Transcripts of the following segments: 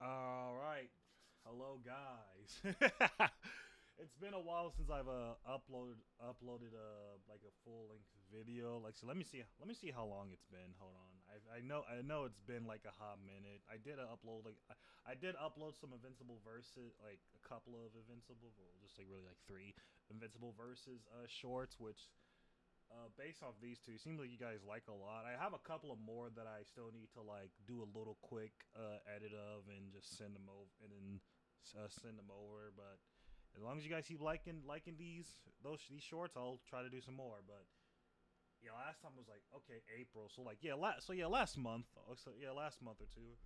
All right. Hello, guys. It's been a while since I've uploaded like a full length video. Like, so let me see how long it's been. Hold on. I know it's been like a hot minute. I did upload some Invincible verses, like a couple of Invincible, well, just like really like three Invincible verses shorts, which based off these two, seems like you guys like a lot. I have a couple of more that I still need to like do a little quick edit of and just send them over and then send them over. But as long as you guys keep liking these shorts, I'll try to do some more. But yeah, last time was like okay April, so like yeah last month, last month or two.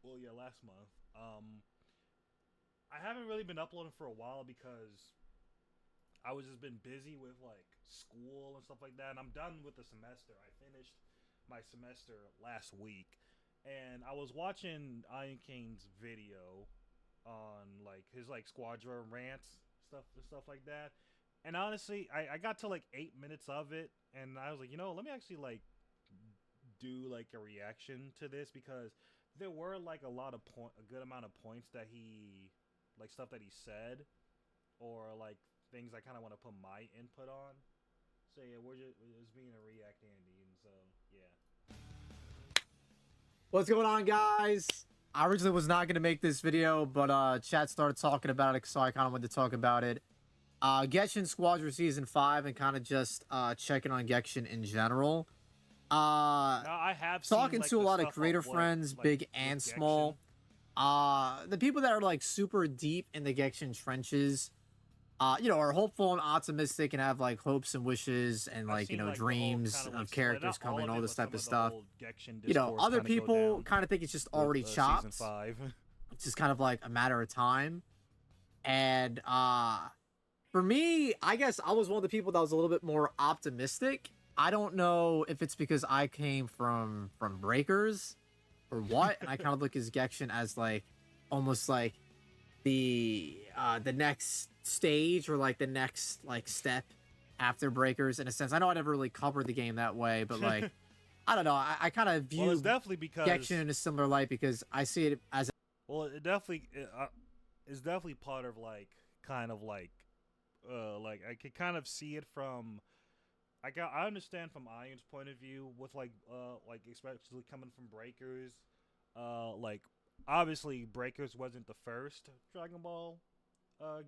Well yeah last month. I haven't really been uploading for a while because I was just been busy with like school and stuff like that, and I'm done with the semester. I finished my semester last week, and I was watching Iron King's video on like his like Squadra rants stuff like that. And honestly, I got to like 8 minutes of it, and I was like, let me actually like do like a reaction to this because there were like a good amount of points that he like stuff that he said or like things I kind of want to put my input on. So yeah, we're just being a React Andy, and so yeah. What's going on, guys? I originally was not going to make this video, but chat started talking about it, so I kind of wanted to talk about it. Gekishin Squadra Season 5 and kind of just checking on Gekishin in general. Uh, Now I have seen Talking like to a the lot of stuff of creator what friends, like big with and Gekshin. small. The people that are like super deep in the Gekishin trenches, are hopeful and optimistic and have like hopes and wishes and I've like, seen like the whole dreams kind of like of like characters not all coming, of all it, this but type some of of the stuff. whole Gekshin discourse Other kind of go people down kind of think it's just with already season chopped. 5. It's just kind of like a matter of time. And for me, I guess I was one of the people that was a little bit more optimistic. I don't know if it's because I came from Breakers or what, and I kind of look at Gekshin as like almost like the next stage or like the next like step after Breakers in a sense. I know I never really covered the game that way, but like I don't know. I kind of Well, it's view definitely Gekshin because in a similar light because I see it as well, it's definitely part of like kind of like I could kind of see it from I understand from Iron's point of view with like especially coming from Breakers, like obviously Breakers wasn't the first Dragon Ball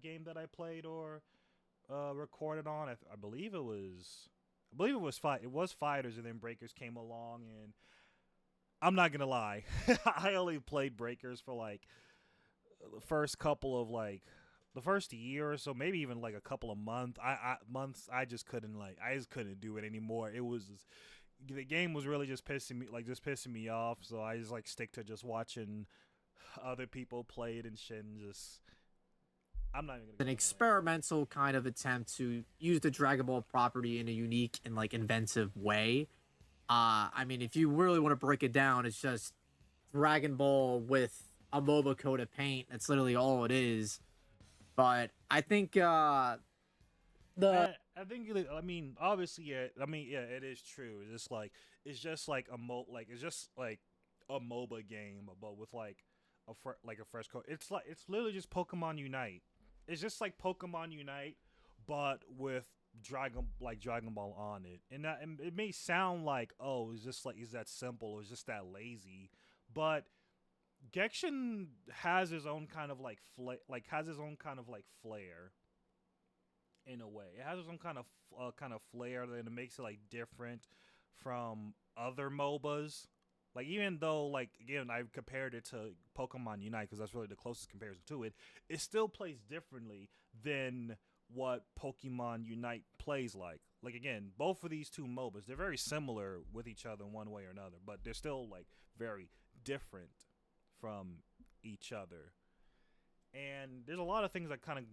game that I played or recorded on. I believe it was. It was Fighters, and then Breakers came along, and I'm not gonna lie, I only played Breakers for like the first couple of like the first year or so, maybe even like a couple of months. I just couldn't do it anymore. The game was really just pissing me off. So I just like stick to just watching other people play it and shit. And just I'm not even gonna an go down that road. experimental kind of attempt to use the Dragon Ball property in a unique and like inventive way. I mean, if you really want to break it down, it's just Dragon Ball with a MOBA coat of paint. That's literally all it is. But I think the I think I mean obviously yeah. I mean yeah, it is true. It's just like a MOBA game, but with like like a fresh code. It's literally just Pokemon Unite. It's just like Pokemon Unite, but with Dragon Ball on it. And it may sound like it's just like is that simple or is just that lazy, but Gekshin has his own kind of like has his own kind of like flair in a way. It has its own kind of flair that it makes it like different from other MOBAs. Like even though like again I've compared it to Pokemon Unite because that's really the closest comparison to it, it still plays differently than what Pokemon Unite plays like. Like again, both of these two MOBAs, they're very similar with each other in one way or another, but they're still like very different from each other. And there's a lot of things that kind of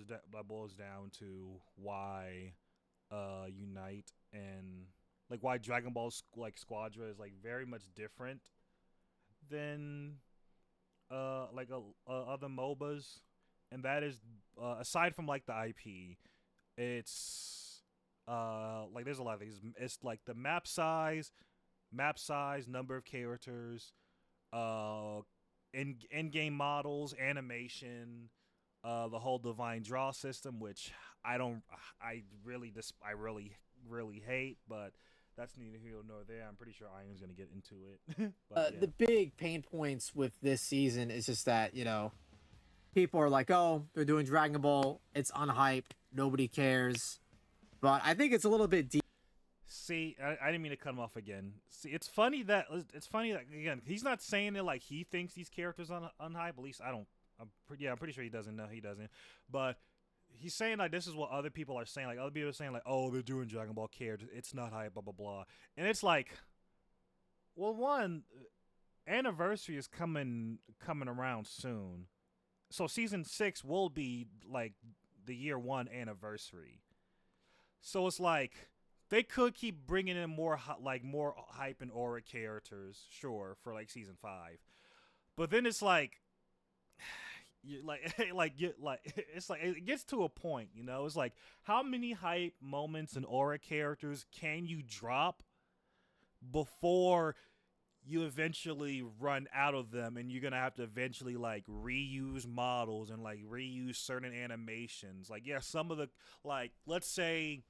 that boils down to why Unite and like why Dragon Ball like Squadra is like very much different than other MOBAs, and that is aside from like the IP, it's like there's a lot of things. It's like the map size, number of characters, uh in game models, animation, the whole divine draw system, which I don't, I really hate, but that's neither here nor there. I'm pretty sure Iron's gonna get into it, but yeah. The big pain points with this season is just that, people are like, oh, they're doing Dragon Ball. It's unhyped. Nobody cares. But I think it's a little bit deep. See, I didn't mean to cut him off again. See, it's funny that again he's not saying it like he thinks these characters unhype. At least I don't. I'm pretty sure he doesn't know he doesn't. But he's saying like this is what other people are saying. Like other people are saying like, oh, they're doing Dragon Ball characters. It's not hype. Blah blah blah. And it's like, well, one anniversary is coming around soon, so season 6 will be like the year 1 anniversary. So it's like they could keep bringing in more more hype and aura characters, sure, for like season 5. But then it's like you it's like it gets to a point, It's like how many hype moments and aura characters can you drop before you eventually run out of them, and you're gonna have to eventually like reuse models and like reuse certain animations. Like yeah, some of the let's say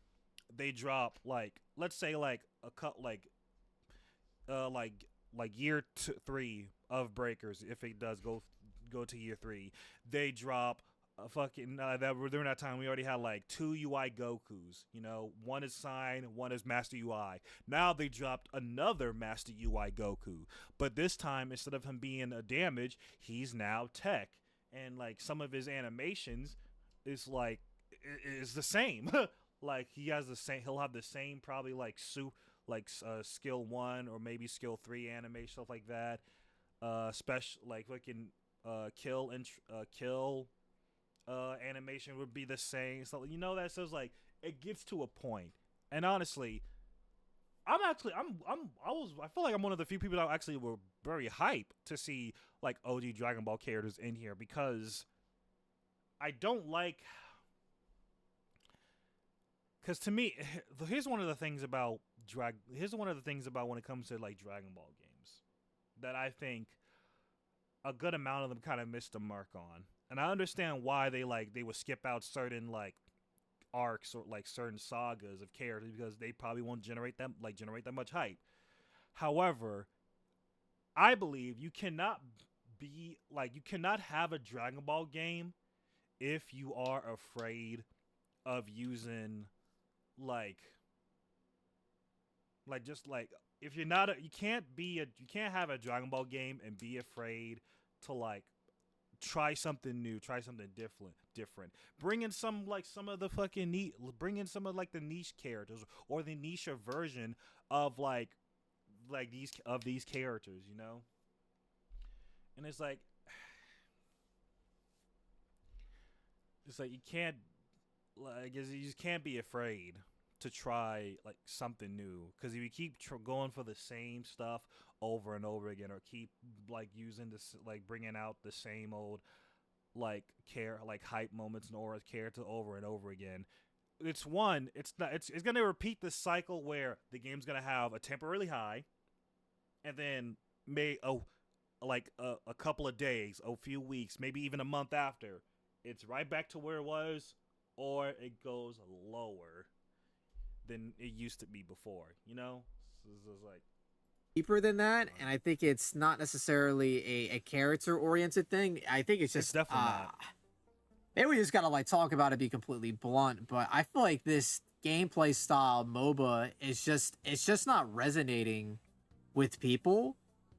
they drop let's say like a cut year 3 of Breakers. If it does go to year 3, they drop a fucking during that time we already had like 2 UI Gokus. One is Sign, one is Master UI. Now they dropped another Master UI Goku, but this time instead of him being a damage, he's now tech, and like some of his animations is the same. Like he'll have the same probably like skill 1 or maybe skill 3 animation, stuff like that. Special like fucking kill animation would be the same. So that says like it gets to a point. And honestly, I feel like I'm one of the few people that actually were very hyped to see like OG Dragon Ball characters in here, because I don't like. Because to me, here's one of the things about when it comes to like Dragon Ball games that I think a good amount of them kind of missed the mark on. And I understand why they would skip out certain like arcs or like certain sagas of characters, because they probably won't generate that much hype. However, I believe you cannot have a Dragon Ball game if you are afraid of using if you're not you can't have a Dragon Ball game and be afraid to like try something new, try something different. Bring in some of the fucking bring in some of like the niche characters or the niche version of these characters, And it's like you can't you just can't be afraid to try like something new, because if you keep going for the same stuff over and over again, or keep like using this bringing out the same old hype moments and aura character over and over again, it's going to repeat the cycle where the game's going to have a temporarily high, and then a couple of days, a few weeks, maybe even a month after, it's right back to where it was, or it goes lower than it used to be before, So it's like deeper than that, and I think it's not necessarily a character oriented thing. I think it's just definitely not. Maybe we just gotta talk about it, be completely blunt, but I feel like this gameplay style MOBA is just not resonating with people.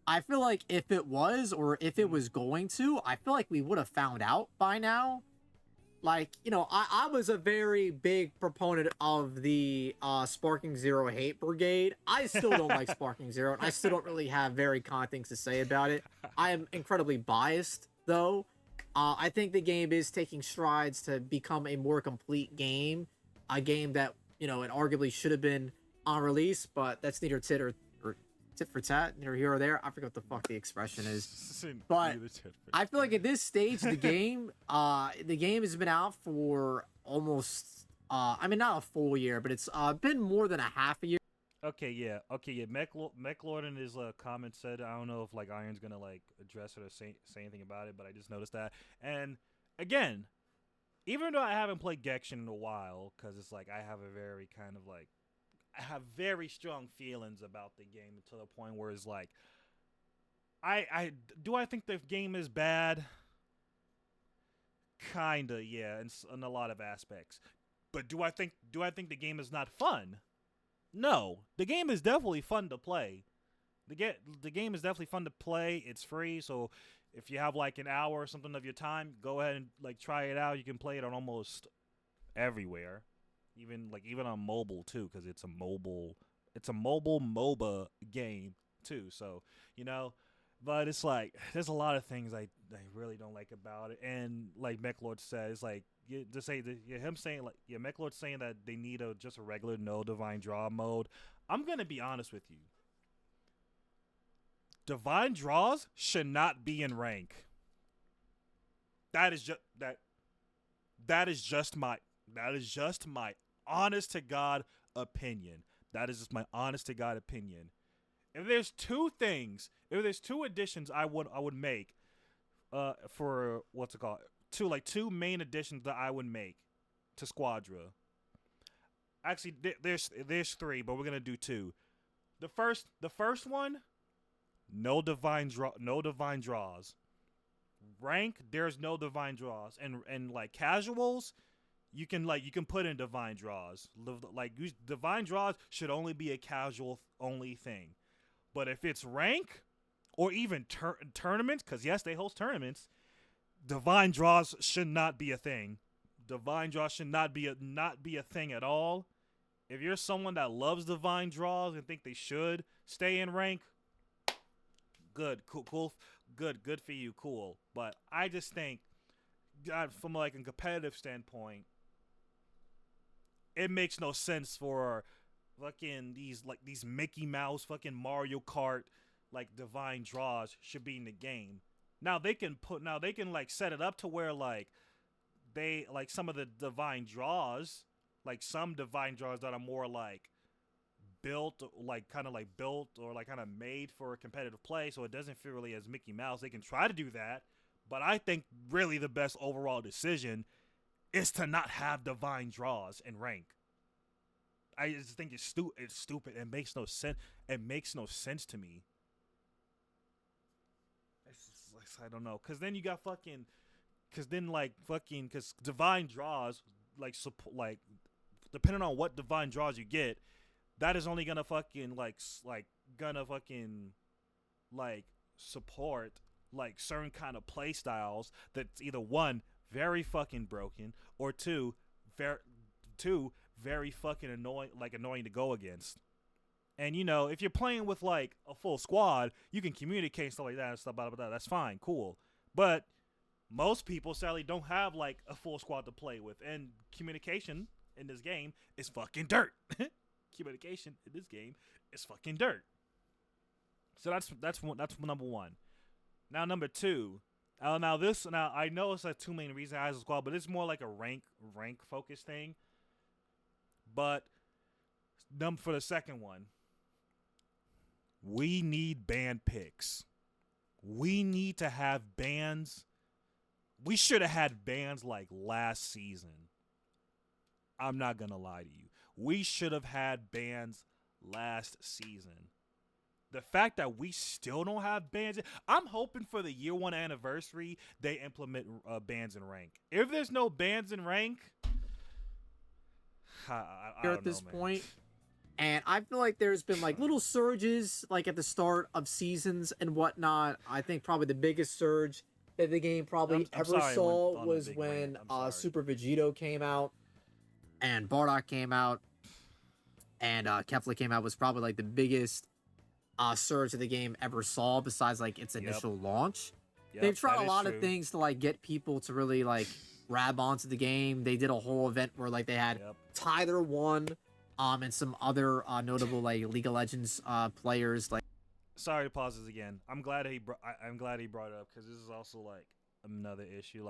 I feel like if it was, or if it was going to, I feel like we would have found out by now. I was a very big proponent of the Sparking Zero hate brigade. I still don't like Sparking Zero, and I still don't really have very kind things to say about it. I am incredibly biased, though. I think the game is taking strides to become a more complete game. A game that, it arguably should have been on release, but that's neither tit for tat, neither here or there. I forget what the fuck the expression is. But I feel like at this stage, the game has been out for almost, not a full year, but it's been more than a half a year. okay, yeah. Mech Lord in his comment said, I don't know if like Iron's gonna like address it or say anything about it, but I just noticed that. And again, even though I haven't played Gekishin in a while, because it's like I have a very kind of like I have very strong feelings about the game to the point where it's like I do I think the game is bad? Kinda, yeah, in a lot of aspects. But do I think the game is not fun? No, the game is definitely fun to play. The game is definitely fun to play. It's free, so if you have like an hour or something of your time, go ahead and like try it out. You can play it on almost everywhere, even on mobile too, because it's a mobile MOBA game too. So you know, but it's like there's a lot of things I really don't like about it, and like MechLord says, like just say that him saying like MechLord saying that they need just a regular no divine draw mode. I'm gonna be honest with you. Divine draws should not be in rank. That is just that is just my honest to God opinion. That is just my honest to God opinion. If there's two additions I would make for what's it called? Two main additions that I would make to Squadra. Actually, there's three, but we're gonna do two. The first one, no divine draws. Rank, there's no divine draws, and like casuals, you can put in divine draws. Divine draws should only be a casual only thing. But if it's rank or even tournaments, because yes, they host tournaments, divine draws should not be a thing. Divine draws should not be a thing at all. If you're someone that loves divine draws and think they should stay in rank, good, cool, good for you, cool. But I just think, God, from like a competitive standpoint, it makes no sense for fucking these Mickey Mouse fucking Mario Kart like divine draws should be in the game. Now they can like set it up to where like they like some of the divine draws, like some divine draws that are more like built like kind of like built or like kind of made for competitive play, so it doesn't feel really as Mickey Mouse. They can try to do that, but I think really the best overall decision is to not have divine draws in rank. I just think it's stupid. It makes no sense. It makes no sense to me. I don't know, cause then you got fucking, cause then like fucking, cause divine draws like depending on what divine draws you get, that is only gonna fucking gonna fucking like support like certain kind of play styles that's either one very fucking broken or very two very fucking annoying to go against. And if you're playing with like a full squad, you can communicate and stuff like that and stuff about that. That's fine, cool. But most people sadly don't have like a full squad to play with, and communication in this game is fucking dirt. Communication in this game is fucking dirt. So that's number one. Now number two. Now I know it's like two main reasons as a squad, but it's more like a rank focused thing. But for the second one, we need band picks. We need to have bands. We should have had bands like last season. I'm not gonna lie to you. We should have had bands last season. The fact that we still don't have bands, I'm hoping for the year one anniversary they implement bands in rank. If there's no bands in rank, I Here don't at this know, man. point, and I feel like there's been like little surges like at the start of seasons and whatnot. I think probably the biggest surge that the game probably I'm ever sorry saw on the was big when rant. I'm sorry. Super Vegito came out and Bardock came out and Kefla came out. Was probably like the biggest surge that the game ever saw besides like its Yep. initial launch. Yep, They've tried that a is lot of true. things to like get people to really like grab onto the game. They did a whole event where like they had Yep. Tyler one and some other notable like League of Legends players like Sorry to pause this again. I'm glad he brought it up, because this is also like another issue.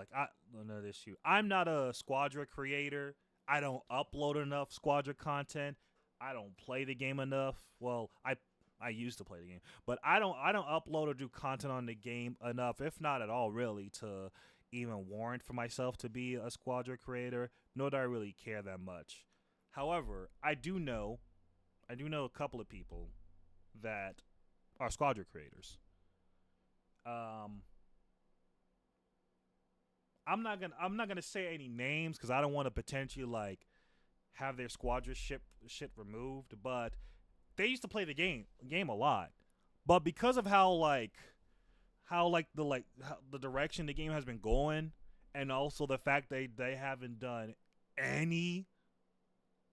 Another issue. I'm not a Squadra creator. I don't upload enough Squadra content. I don't play the game enough. Well, I used to play the game, but I don't upload or do content on the game enough, if not at all, really, to even warrant for myself to be a Squadra creator. Nor do I really care that much. However, I do know a couple of people that are Squadra creators. Um, I'm not gonna say any names because I don't want to potentially like have their Squadra shit removed, but they used to play the game a lot. But because of how the direction the game has been going, and also the fact they haven't done any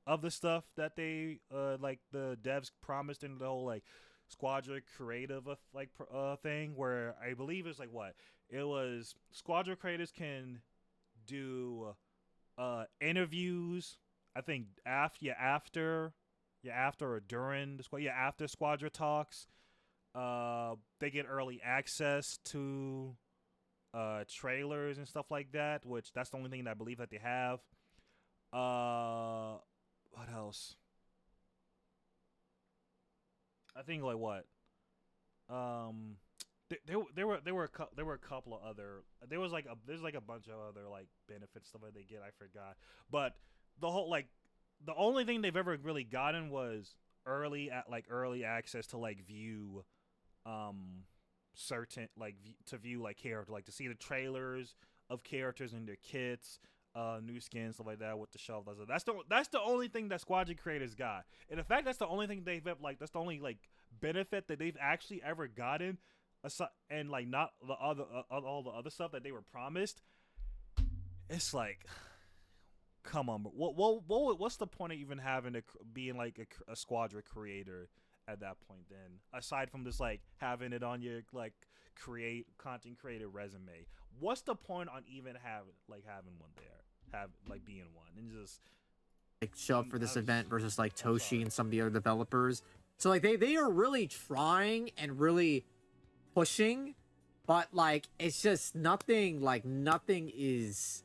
of the stuff that they like the devs promised in the whole like Squadra creative thing, where I believe it's like what it was. Squadra creators can do interviews. I think after or during the squad, after Squadra talks, they get early access to trailers and stuff like that. Which that's the only thing that I believe that they have. What else? I think like what? Um, there were a couple of other. There's like a bunch of other like benefits stuff that they get. I forgot, but the whole like the only thing they've ever really gotten was early access to like view um certain to view like character, like to see the trailers of characters and their kits, new skins, stuff like that with the shelf. That's the only thing that Squadron creators got. And in fact, that's the only thing that's the only like benefit that they've actually ever gotten. And like not the other all the other stuff that they were promised. It's like, come on, what's the point of even having being like a Squadra creator at that point? Then aside from just like having it on your like create content creator resume, what's the point on even having one there, have like being one and just Like show up for I this was, event versus like I'm Toshi sorry. and some of the other developers. So like they are really trying and really pushing, but like it's just nothing is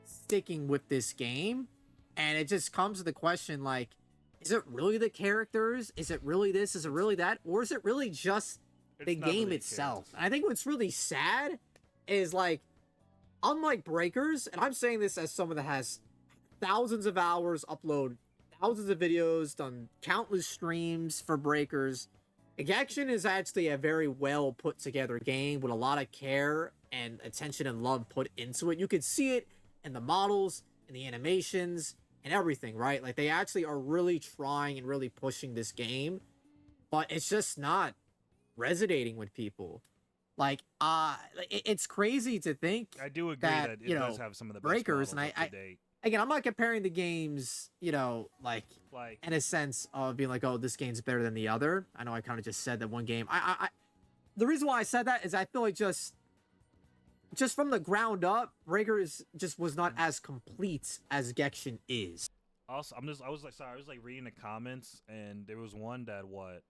sticking with this game. And it just comes to the question like, is it really the characters? Is it really this? Is it really that? Or is it really just the It's not game really the itself? characters. And I think what's really sad is like, unlike Breakers, and I'm saying this as someone that has thousands of hours upload, thousands of videos, done countless streams for Breakers. Gekishin is actually a very well put together game with a lot of care and attention and love put into it. You could see it in the models, in the animations, and everything, right? Like they actually are really trying and really pushing this game, but it's just not resonating with people. Like, it's crazy to think I do agree that, that it does have some of the best Breakers, and models up to date. again, I'm not comparing the games, like Like in a sense of being like, oh, this game's better than the other. I know I kind of just said that one game. The reason why I said that is I feel like just from the ground up, Breakers just was not as complete as Gekishin is. also, I was like sorry, I was like reading the comments and there was one that what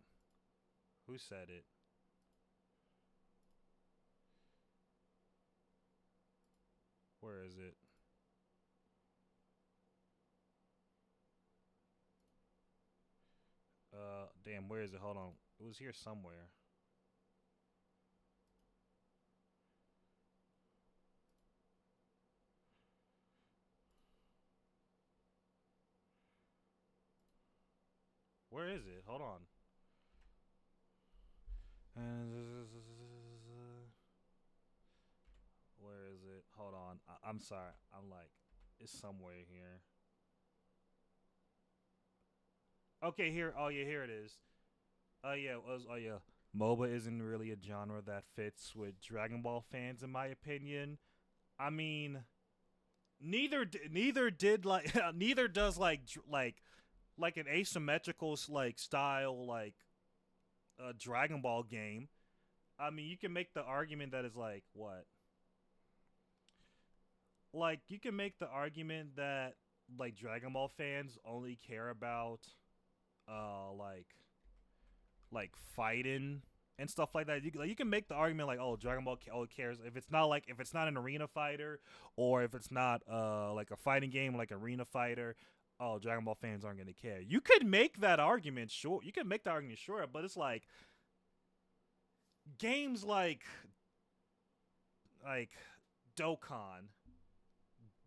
who said it? Where is it? Damn, where is it? Hold on. It was here somewhere. Where is it? Hold on. Where is it? Hold on. I'm sorry. I'm like, it's somewhere here. Okay, here. Oh yeah, here it is. Yeah, it was. Oh yeah. MOBA isn't really a genre that fits with Dragon Ball fans, in my opinion. I mean, neither did like neither does like an asymmetrical like style like a Dragon Ball game. I mean, you can make the argument that is like what? Like you can make the argument that like Dragon Ball fans only care about uh like fighting and stuff like that. You can make the argument like, oh, Dragon Ball only cares if it's not an arena fighter, or if it's not like a fighting game like Arena Fighter. oh, Dragon Ball fans aren't gonna care. You could make that argument sure. You could make that argument sure, but it's like games like Dokkan.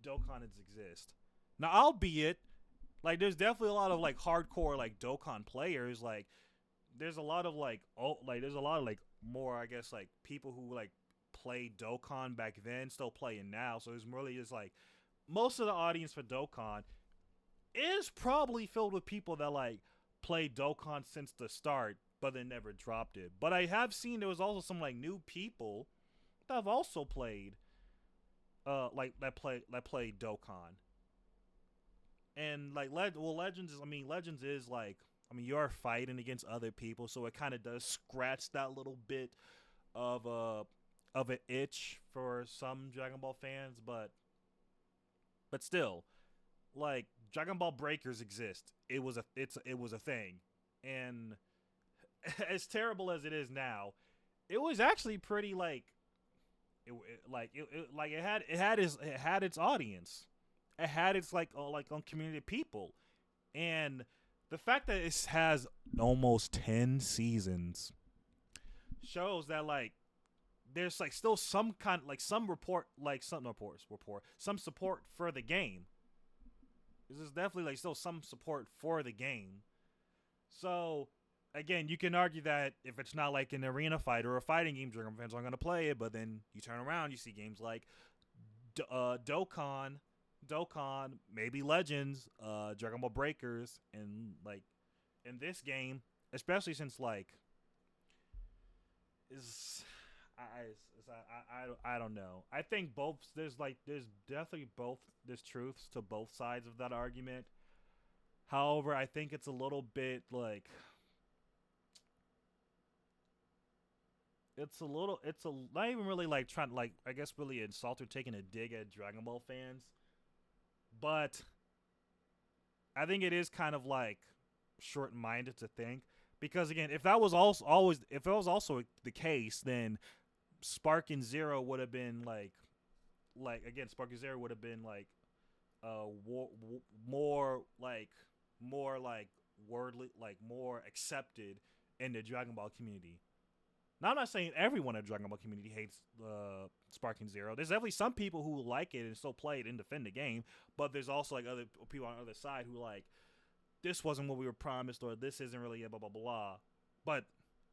Dokkan exist. Now, albeit like there's definitely a lot of like hardcore like Dokkan players. Like there's a lot of there's a lot of like more I guess like people who like played Dokkan back then still playing now. So it's really just like most of the audience for Dokkan is probably filled with people that like played Dokkan since the start, but they never dropped it. But I have seen there was also some like new people that have also played like that played Dokkan. And like Legends is Legends is like you're fighting against other people, so it kind of does scratch that little bit of an itch for some Dragon Ball fans, but still, like Dragon Ball Breakers exist. It was a thing, and as terrible as it is now, it was actually pretty it had its audience. It had its on community of people, and the fact that it has almost 10 seasons shows that like there's like still some kind like some report like some reports report some support for the game. There's definitely like still some support for the game. So again, you can argue that if it's not like an arena fight or a fighting game, Dragon fans aren't going to play it. But then you turn around, you see games like Dokkan, maybe Legends, Dragon Ball Breakers, and like in this game, especially since like is I don't know. I think both there's definitely both there's truths to both sides of that argument. However, I think it's a little bit like it's a not even really like trying to like I guess really insult or taking a dig at Dragon Ball fans, but I think it is kind of like short-minded to think because again, if that was also always if it was also the case, then Spark and Zero would have been like again Spark and Zero would have been like more like wordly like more accepted in the Dragon Ball community. Now I'm not saying everyone in the Dragon Ball community hates Spark and Zero. There's definitely some people who like it and still play it and defend the game, but there's also like other people on the other side who like this wasn't what we were promised or this isn't really a blah blah blah. But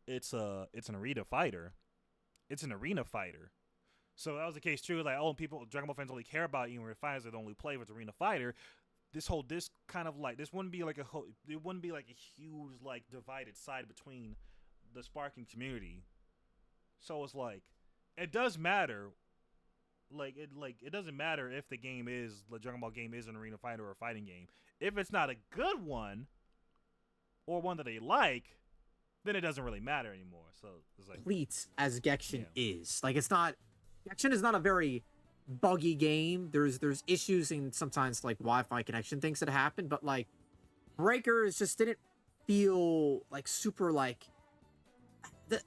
it's an arena fighter. It's an arena fighter. So that was the case too. Like, oh, people, Dragon Ball fans only care about arena fighters that only play with arena fighter. This kind of like this wouldn't be like it wouldn't be like a huge like divided side between the Sparking community. So it's like it does matter. It doesn't matter if the Dragon Ball game is an arena fighter or a fighting game. If it's not a good one or one that they like, then it doesn't really matter anymore. So it's like Complete as Gekishin is. Like it's not Gekishin is not a very buggy game. There's issues and sometimes like Wi-Fi connection things that happen, but like Breakers just didn't feel like super like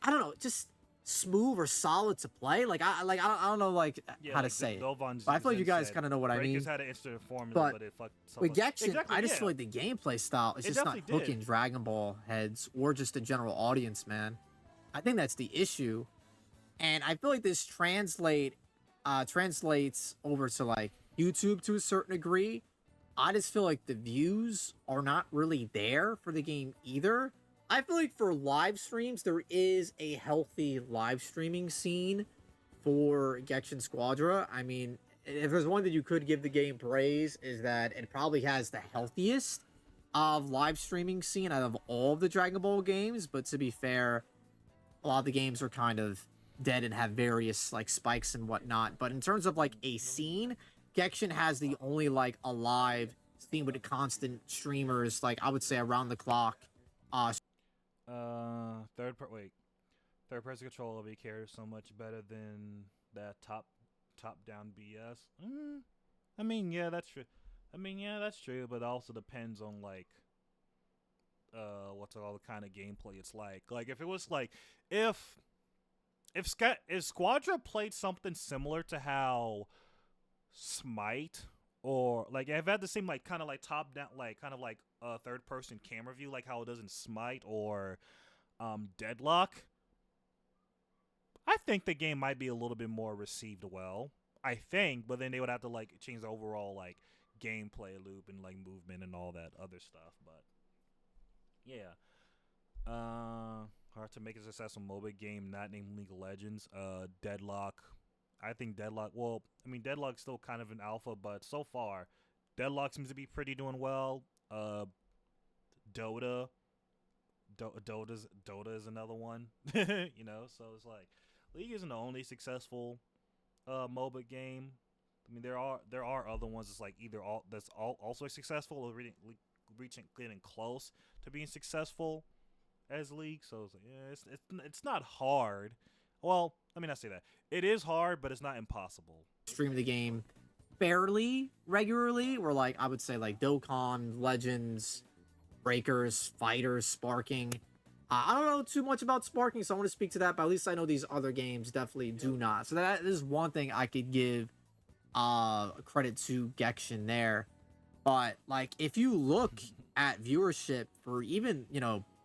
I don't know, just smooth or solid to play. Like I don't know how to say it. But I feel like you guys kind of know what I mean. Breakers had an instant formula, but it fucked with Gekishin, I just feel like the gameplay style is just not hooking Dragon Ball heads or just the general audience, man. I think that's the issue. And I feel like this translates over to like YouTube to a certain degree. I just feel like the views are not really there for the game either. I feel like for live streams, there is a healthy live streaming scene for Gekishin Squadra. I mean, if there's one that you could give the game praise, is that it probably has the healthiest of live streaming scene out of all of the Dragon Ball games. But to be fair, a lot of the games are kind of dead and have various like spikes and whatnot. But in terms of like a scene, Gekishin has the only like alive scene with the constant streamers, like I would say around the clock. Third person control of EK is so much better than that top down BS. I mean, yeah, that's true. That's true, but it also depends on like what's all the kind of gameplay it's like. Like if it was like if Squadra played something similar to how Smite or like I've had the same like kind of like top down, like kind of like a third person camera view, like how it does in Smite or Deadlock. I think the game might be a little bit more received well. I think, but then they would have to like change the overall like gameplay loop and like movement and all that other stuff. But yeah, hard to make a successful mobile game not named League of Legends. Deadlock. I think Deadlock. Well, I mean Deadlock's still kind of an alpha, but so far, Deadlock seems to be pretty doing well. Dota. Dota is another one. So it's like League isn't the only successful MOBA game. I mean, there are other ones that's like either all that's all also successful or reaching getting close to being successful as League. So it's like, yeah, it's not hard. Well, let me not say that. It is hard, but it's not impossible. Stream the game fairly regularly. Where like I would say like Dokkan, Legends, Breakers, Fighters, Sparking. I don't know too much about Sparking, so I want to speak to that, but at least I know these other games definitely do not. So that is one thing I could give credit to Gekishin there. But like if you look at viewership for even,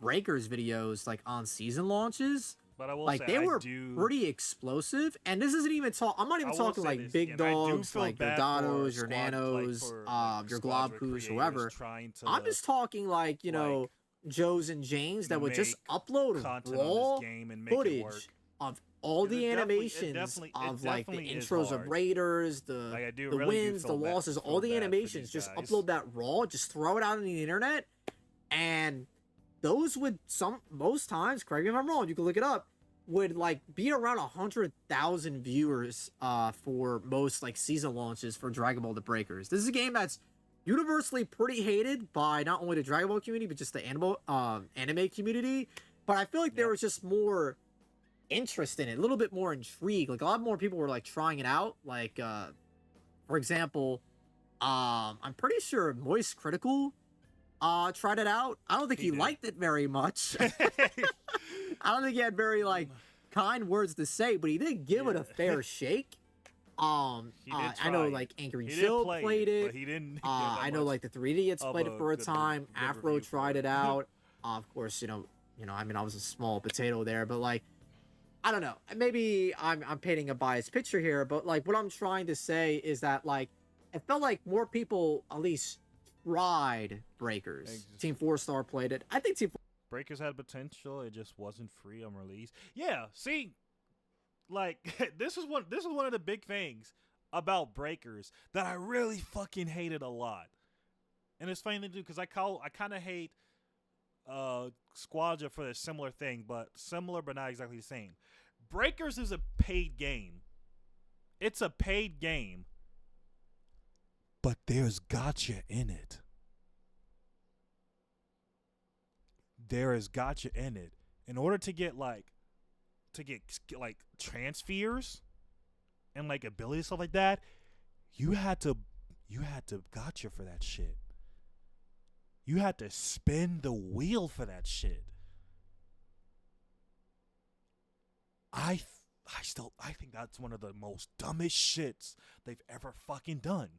Breakers videos like on season launches, But I will like say they were do. pretty explosive. And this isn't even I'm not even I will talking say like this big again, I do dogs feel like your bad for Dados, your Squad- Nanos, like, for, like, your Squadra Globkus, creators whoever. trying to I'm just talking like, like, Joes and Janes that would just make upload content raw on this game and make it work. footage of all 'Cause the it animations definitely- it of like the definitely is intros of hard. Raiders, Like, I do the really do wins, the feel bad- losses, feel all the bad for animations. these Just guys. upload that raw, just throw it out on the internet, and those would most times, correct me if I'm wrong, you can look it up, would like be around 100,000 viewers for most like season launches for Dragon Ball: The Breakers. This is a game that's universally pretty hated by not only the Dragon Ball community but just the anime community. But I feel like there was just more interest in it, a little bit more intrigue. Like a lot more people were like trying it out. Like for example, I'm pretty sure Moist Critical tried it out. I don't think he did. liked it very much. I don't think he had very like kind words to say, but he did give it a fair shake. He did I know try. like Angry He did Chill play played it. but he didn't. Get I that know much like the 3 Idiots of played it for a good time. Afro review for tried it. it out. Of course, I mean, I was a small potato there, but like, I don't know. Maybe I'm painting a biased picture here, but like, what I'm trying to say is that like, it felt like more people at least tried Breakers. Team 4-Star played it. I think Team Breakers had potential. It just wasn't free on release. Yeah, see, like this is one of the big things about Breakers that I really fucking hated a lot. And it's funny to do because I kind of hate Squadra for a similar thing, but similar but not exactly the same. Breakers is a paid game. It's a paid game. But there's gotcha in it. There is gotcha in it. In order to get like transfers and like abilities, stuff like that, you had to gotcha for that shit. You had to spin the wheel for that shit. I think that's one of the most dumbest shits they've ever fucking done.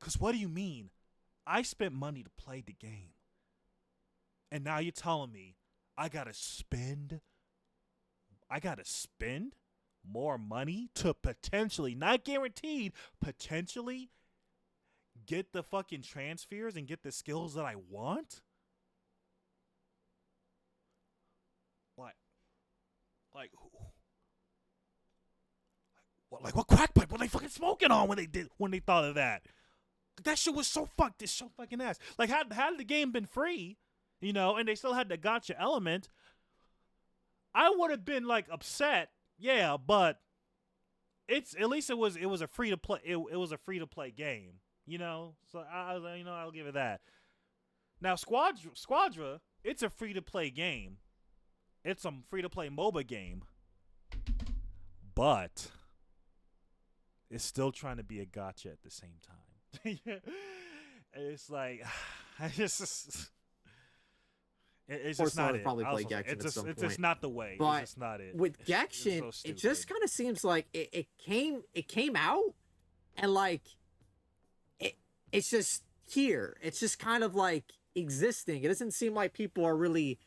Cause what do you mean? I spent money to play the game. And now you're telling me I gotta spend more money to potentially, not guaranteed, potentially get the fucking transfers and get the skills that I want? What crack pipe were they fucking smoking on when they thought of that? That shit was so fucking ass. Like had the game been free, and they still had the gotcha element, I would have been like upset, yeah, but at least it was a free to play it was a free to play game, So I'll give it that. Now Squadra, it's a free to play game. It's a free to play MOBA game. But it's still trying to be a gotcha at the same time. It's like it's just not it. Probably play Gekishin at some point. It's just not the way. But it's just not it. With Gekishin, so it just kind of seems like it came out, and like it's just here. It's just kind of like existing. It doesn't seem like people are really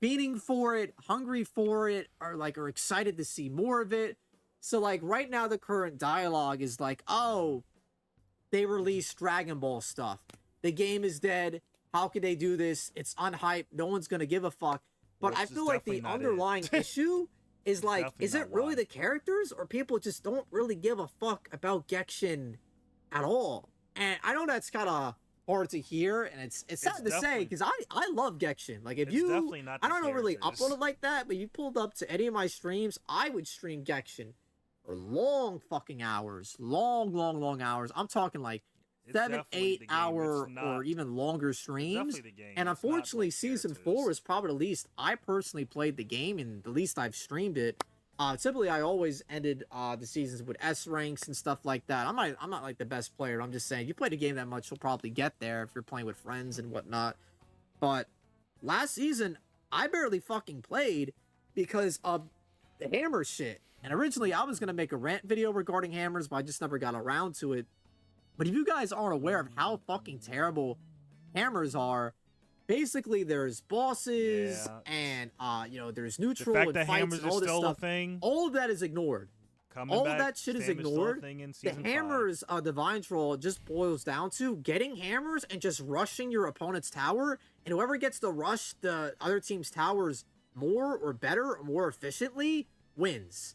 feeding for it, hungry for it, or like are excited to see more of it. So like right now the current dialogue is like, oh, they released Dragon Ball stuff. The game is dead. How could they do this? It's unhyped. No one's gonna give a fuck. But Which I is feel like the definitely not underlying it. issue is like, definitely is it not really why. the characters, or people just don't really give a fuck about Gekishin at all? And I know that's kind of hard to hear, and it's sad to say definitely because I love Gekishin. Like if it's you, definitely not I the don't know really characters. upload it like that, but you pulled up to any of my streams, I would stream Gekishin for long fucking hours, long hours. I'm talking like It's 7, definitely 8 the game. hour It's not. or even longer It's streams. definitely the game. And It's not unfortunately, like season 4 characters. is probably the least I personally played the game and the least I've streamed it. Typically, I always ended the seasons with S ranks and stuff like that. I'm not like the best player. I'm just saying, you play the game that much, you'll probably get there if you're playing with friends and whatnot. But last season, I barely fucking played because of the hammer shit. And originally, I was gonna make a rant video regarding hammers, but I just never got around to it. But if you guys aren't aware of how fucking terrible hammers are, basically there's bosses Yeah. and there's The neutral fact and that fights hammers and are all this still a stuff. thing. All of that is ignored. Coming All back, of that shit is Sam still a ignored. thing in The season 5. hammers divine troll just boils down to getting hammers and just rushing your opponent's tower, and whoever gets to rush the other team's towers more or better or more efficiently wins.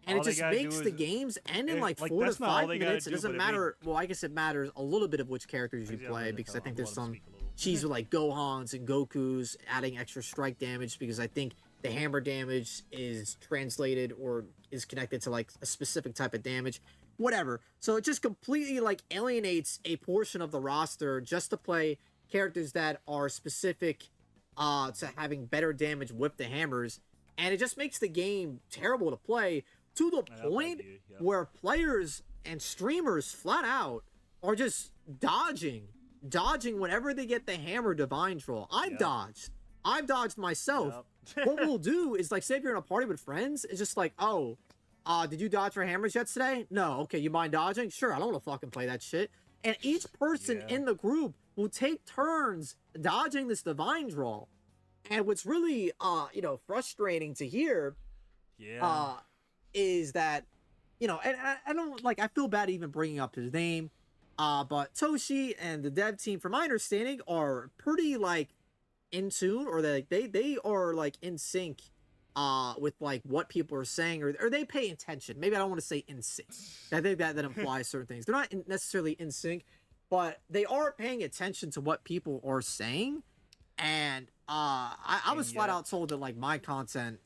And All it they just gotta makes do the is- games end in like like, 4 to that's not all 5 they gotta minutes. It do, doesn't but it matter. Well, I guess it matters a little bit of which characters you Yeah, play, let- because I I'm think gonna there's some speak a little. cheese with like Gohans and Gokus adding extra strike damage, because I think the hammer damage is translated or is connected to like a specific type of damage. Whatever. So it just completely like alienates a portion of the roster just to play characters that are specific to having better damage with the hammers. And it just makes the game terrible to play, to the I point like you, yep. where players and streamers flat out are just dodging whenever they get the hammer divine troll. I've dodged myself. Yep. What we'll do is, like, say if you're in a party with friends, it's just like, oh, did you dodge for hammers yet today? No. Okay, you mind dodging? Sure, I don't want to fucking play that shit. And each person Yeah. in the group will take turns dodging this divine draw. And what's really frustrating to hear Yeah. is that, and I don't, like, I feel bad even bringing up his name, but Toshi and the dev team, from my understanding, are pretty, like, in tune, or they are, like, in sync with, like, what people are saying, or they pay attention. Maybe I don't want to say in sync. I think that implies certain things. They're not necessarily in sync, but they are paying attention to what people are saying. And I was flat out told that, like, my content,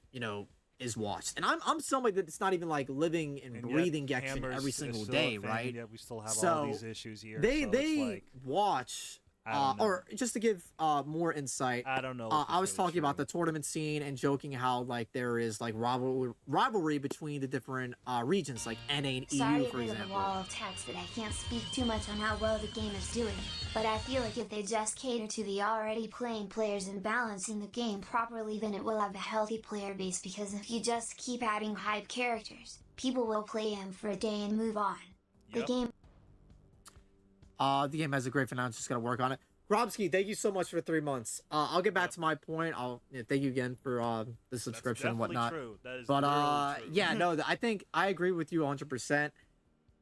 is watched, and I'm somebody that's not even like living and breathing Gekishin hammers every is single still a day, thing, right? Yet we still have So, all these issues here. They so they it's like, watch, I don't know. or just to give more insight, I don't know. I was talking about the tournament scene and joking how, like, there is like rivalry between the different regions, like NA and EU, Sorry, for a bit of a example. wall of text that I can't speak too much on how well the game is doing, but I feel like if they just cater to the already playing players and balancing the game properly, then it will have a healthy player base, because if you just keep adding hype characters, people will play them for a day and move on. Yep. The game The game has a great finale. Just gotta work on it. Grobsky, thank you so much for 3 months. I'll get back to my point. Thank you again for the subscription and whatnot. True. That is But literally true. yeah, no, I think I agree with you 100%.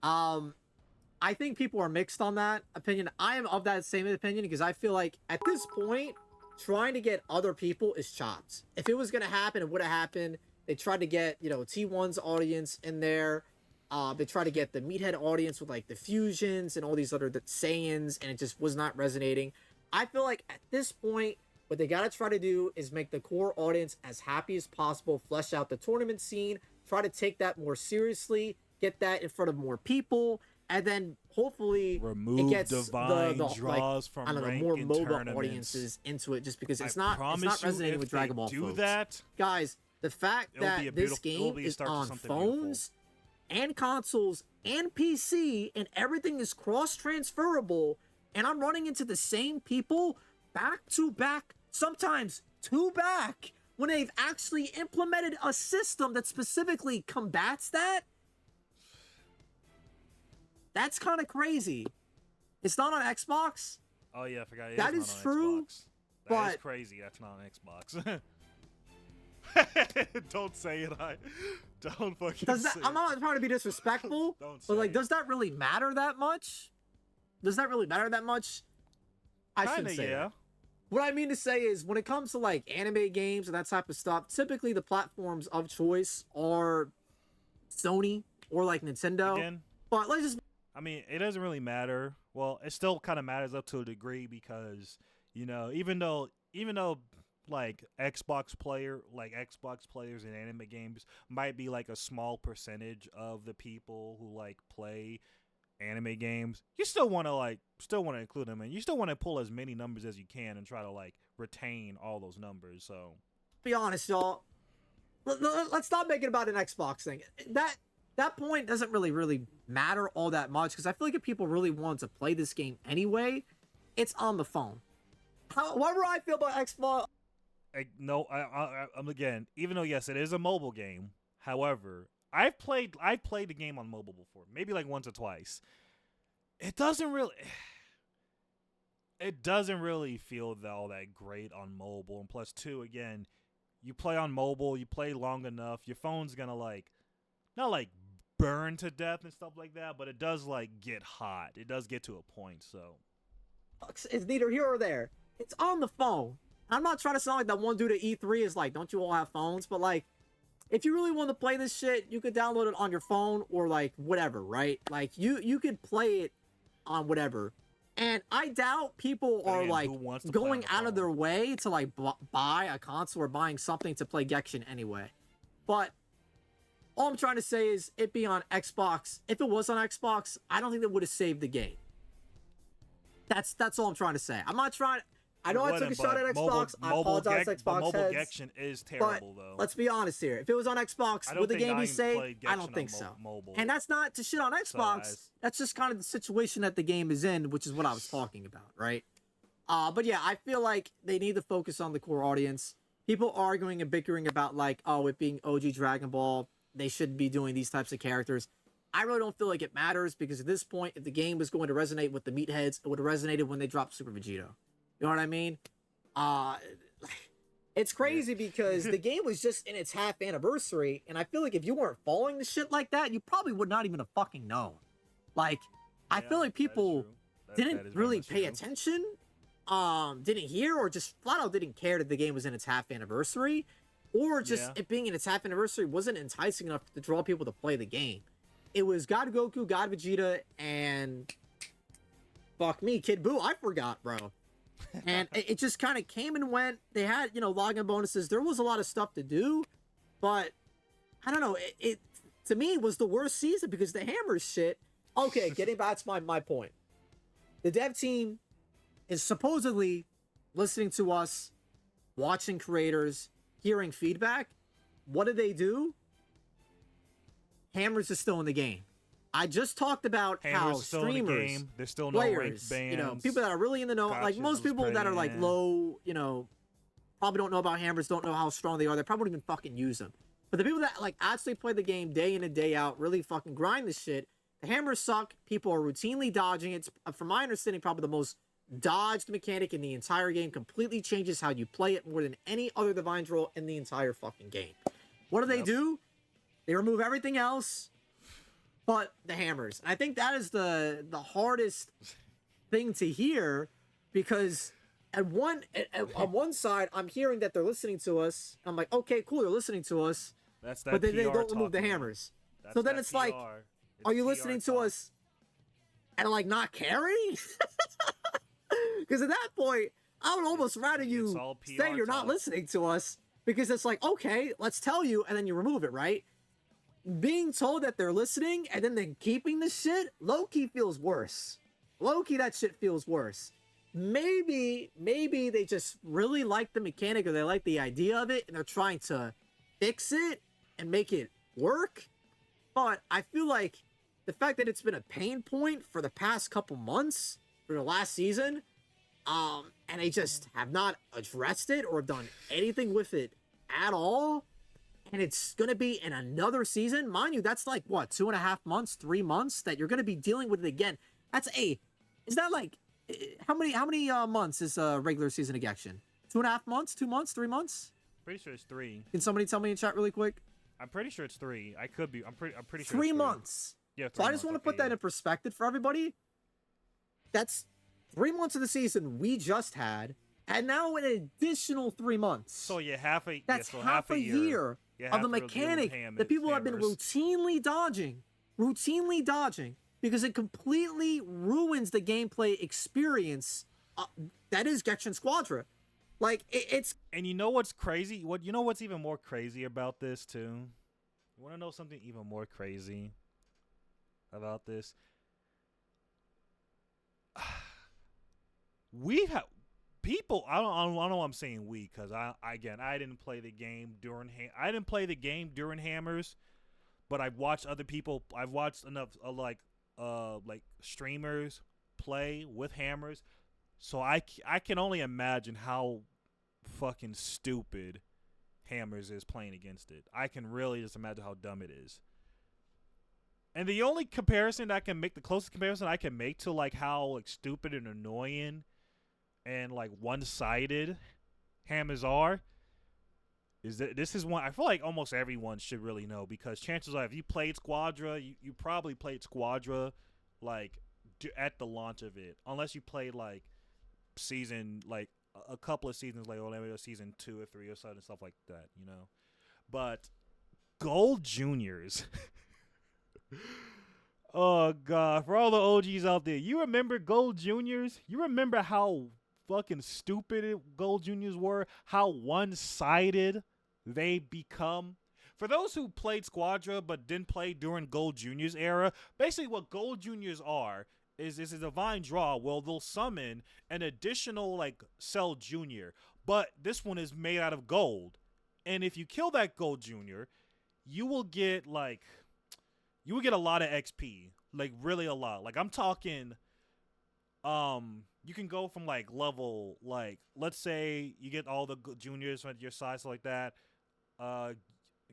I think people are mixed on that opinion. I am of that same opinion, because I feel like at this point, trying to get other people is chopped. If it was gonna happen, it would have happened. They tried to get T1's audience in there. They tried to get the meathead audience with like the fusions and all these other Saiyans, and it just was not resonating. I feel like at this point, what they gotta try to do is make the core audience as happy as possible, flesh out the tournament scene, try to take that more seriously, get that in front of more people, and then hopefully Remove it gets divine the draws from I don't know, rank more in MOBA tournaments. audiences into it, just because it's I not promise you, resonating if with they Dragon Ball do folks. that, Guys, the fact It'll be a that this beautiful- it'll game be a is start to on something beautiful. phones and consoles and PC, and everything is cross-transferable, and I'm running into the same people back to back, sometimes two back, when they've actually implemented a system that specifically combats that. That's kind of crazy. It's not on Xbox. Oh yeah, I forgot. It That is is not on true, Xbox. That is but crazy. That's not on Xbox. Don't say it. Don't fucking does that? say I'm it. not trying to be disrespectful, Don't say but like, it. does that really matter that much? Does that really matter that much? I shouldn't Kinda, say yeah. that. What I mean to say is, when it comes to like anime games and that type of stuff, typically the platforms of choice are Sony or like Nintendo. Again, But let's just I mean, it doesn't really matter. Well, it still kind of matters up to a degree because even though like Xbox players in anime games might be like a small percentage of the people who like play anime games, you still want to include them, and you still want to pull as many numbers as you can and try to like retain all those numbers. So be honest, y'all. Let's not make it about an Xbox thing. That point doesn't really matter all that much, because I feel like if people really want to play this game anyway, it's on the phone. However I feel about Xbox. I'm again, even though yes, it is a mobile game. However, I've played the game on mobile before, maybe like once or twice. It doesn't really feel all that great on mobile. And plus, two, again, you play on mobile, you play long enough, your phone's gonna like not like burn to death and stuff like that, but it does like get hot. It does get to a point. So Is neither here or there. It's on the phone. I'm not trying to sound like that one dude at E3 is like, don't you all have phones? But like, if you really want to play this shit, you could download it on your phone or like whatever, right? Like you could play it on whatever. And I doubt people But are again, like who wants to play on going the out of phone? their way to like buy a console or buying something to play Gekishin anyway. But all I'm trying to say is, it being on Xbox, if it was on Xbox, I don't think that would have saved the game. That's all I'm trying to say. I'm not trying. I know I took a shot at Xbox. I apologize, Xbox mobile heads. Gekishin is terrible though. Let's be honest here. If it was on Xbox, I don't would the think game I be even saved? played I don't Gekishin think on so. mobile. And that's not to shit on Xbox. That's just kind of the situation that the game is in, which is what I was talking about, right? But yeah, I feel like they need to focus on the core audience. People arguing and bickering about like, oh, it being OG Dragon Ball, they should be doing these types of characters. I really don't feel like it matters, because at this point, if the game was going to resonate with the meatheads, it would have resonated when they dropped Super Vegeta. You know what I mean? It's crazy because the game was just in its half anniversary, and I feel like if you weren't following the shit like that, you probably would not even have fucking known. Like, I feel like people didn't really pay attention, didn't hear, or just flat out didn't care that the game was in its half anniversary, or just it being in its half anniversary wasn't enticing enough to draw people to play the game. It was God Goku, God Vegeta, and fuck me, Kid Buu. I forgot, bro. And it just kind of came and went. They had, login bonuses. There was a lot of stuff to do, but I don't know. It to me was the worst season because the Hammer shit. Okay, getting back to my point. The dev team is supposedly listening to us, watching creators, hearing feedback. What did they do? Hammers is still in the game. I just talked about how streamers, there's still no ranked bans, people that are really in the know, like most people that are like low, probably don't know about Hammers, don't know how strong they are. They probably won't even fucking use them. But the people that like actually play the game day in and day out, really fucking grind this shit, the Hammers suck. People are routinely dodging it. It's, from my understanding, probably the most dodged mechanic in the entire game. Completely changes how you play it more than any other Divine Draw in the entire fucking game. What do they do? They remove everything else but the Hammers. And I think that is the hardest thing to hear, because on one side, I'm hearing that they're listening to us. I'm like, okay, cool, they're listening to us. But then they don't remove the Hammers. So then it's like, are you listening to us and like not caring? Because at that point, I would almost rather you say you're not listening to us, because it's like, okay, let's tell you, and then you remove it, right? Being told that they're listening and then keeping the shit, low-key feels worse. Low-key, that shit feels worse. Maybe they just really like the mechanic, or they like the idea of it, and they're trying to fix it and make it work. But I feel like the fact that it's been a pain point for the past couple months, for the last season, and they just have not addressed it or done anything with it at all, and it's going to be in another season. Mind you, that's like, what, 2.5 months, 3 months that you're going to be dealing with it again. That's a Is that like how many months is regular season of Gekishin? 2.5 months, 2 months, 3 months? Pretty sure it's 3. Can somebody tell me in chat really quick? I'm pretty sure it's 3. I could be. I'm pretty sure. It's 3 months. Yeah. 3 So I just months, want to okay, put that in perspective for everybody. That's 3 months of the season we just had, and now an additional 3 months. So yeah, half a. That's yeah, so half a year of the to deal with mechanic that people have been hammers. routinely dodging, because it completely ruins the gameplay experience. That is Gekishin Squadra. Like it's And you know what's crazy? You know what's even more crazy about this too? You want to know something even more crazy about this? We have people. I don't know. I'm saying we because I didn't play the game during. I didn't play the game during Hammers, but I've watched other people. I've watched enough like streamers play with Hammers, so I can only imagine how fucking stupid Hammers is playing against it. I can really just imagine how dumb it is. And the only comparison I can make, the closest comparison I can make to like how like stupid and annoying and like one-sided Hammers are, is that this is one I feel like almost everyone should really know, because chances are if you played Squadra, you probably played Squadra like at the launch of it, unless you played like season like a couple of seasons later, or maybe season 2 or 3 or something, stuff like that, you know. But Gold Juniors. Oh god, for all the OGs out there, you remember Gold Juniors? You remember how fucking stupid Gold Juniors were? How one-sided they become? For those who played Squadra but didn't play during Gold Juniors era, basically what Gold Juniors are is a divine draw where they'll summon an additional like Cell Junior, but this one is made out of gold. And if you kill that Gold Junior, you will get a lot of XP, like really a lot. Like I'm talking, you can go from like level, like let's say you get all the juniors on your side, so like that.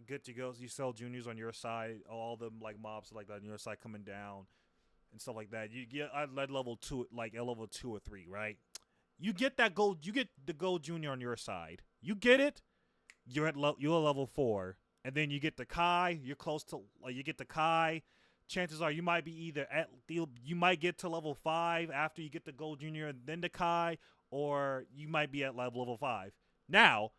Good to go. You sell juniors on your side, all the like mobs like that on your side coming down and stuff like that. You get at level 2, like a level 2 or 3, right? You get that gold. You get the gold junior on your side. You get it. You're at level 4. And then you get the Kai. You're close to you get the Kai. Chances are you might be you might get to level 5 after you get the Gold Junior and then the Kai, or you might be at level 5. Now,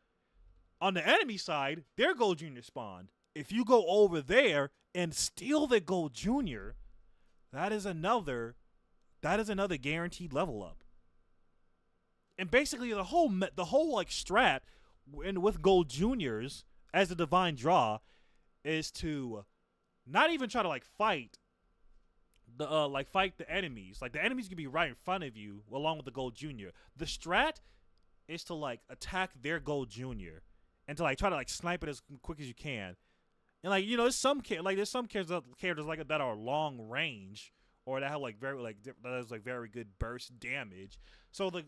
on the enemy side, their Gold Junior spawned. If you go over there and steal the Gold Junior, that is another guaranteed level up. And basically the whole like strat with Gold Juniors as a divine draw is to not even try to like fight the enemies. Like the enemies can be right in front of you along with the Gold Junior. The strat is to like attack their Gold Junior and to like try to like snipe it as quick as you can. And like, you know, there's some characters like that are long range or that have like that has like very good burst damage. So the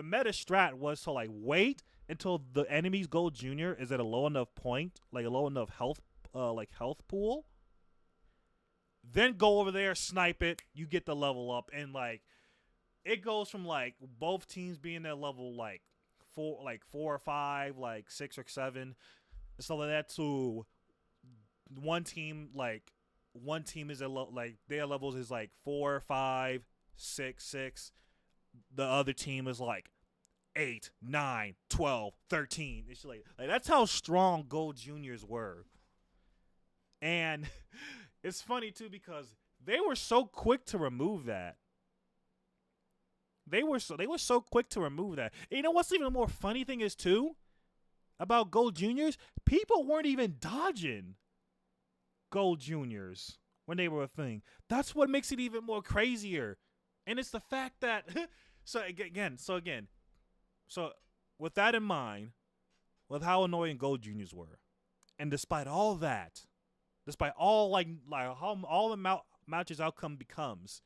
meta strat was to like wait until the enemy's Gold Junior is at a low enough point, like a low enough health pool. Then go over there, snipe it, you get the level up, and like it goes from like both teams being at level like 4 or 5, like 6 or 7, so like that to one team is at like their levels is like 4, 5, 6. The other team is like 8, 9, 12, 13. It's like that's how strong Gold Juniors were. And it's funny too because they were so quick to remove that. They were so quick to remove that. And you know what's even a more funny thing is too about Gold Juniors? People weren't even dodging Gold Juniors when they were a thing. That's what makes it even more crazier. And it's the fact that so with that in mind, with how annoying Gold Juniors were, and despite all that, despite all like how all the matches outcome becomes,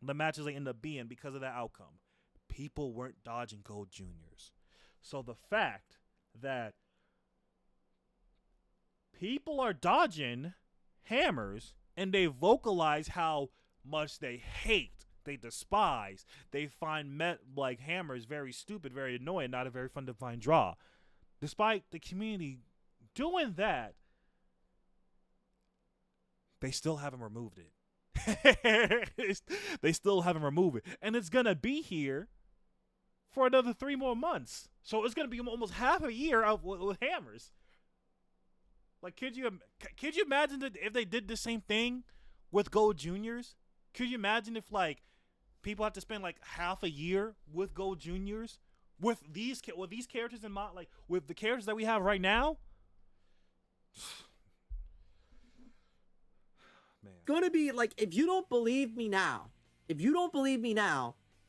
the matches they end up being because of that outcome, people weren't dodging Gold Juniors. So the fact that people are dodging Hammers and they vocalize how much they hate despise. They find like hammers very stupid, very annoying, not a very fun to find draw. Despite the community doing that, they still haven't removed it. They still haven't removed it, and it's gonna be here for another 3 more months. So it's gonna be almost half a year with hammers. Like, could you imagine that if they did the same thing with Gold Juniors? Could you imagine if like people have to spend like half a year with Gold Juniors with these characters in mind, like with the characters that we have right now? Man. Gonna be like, if you don't believe me now,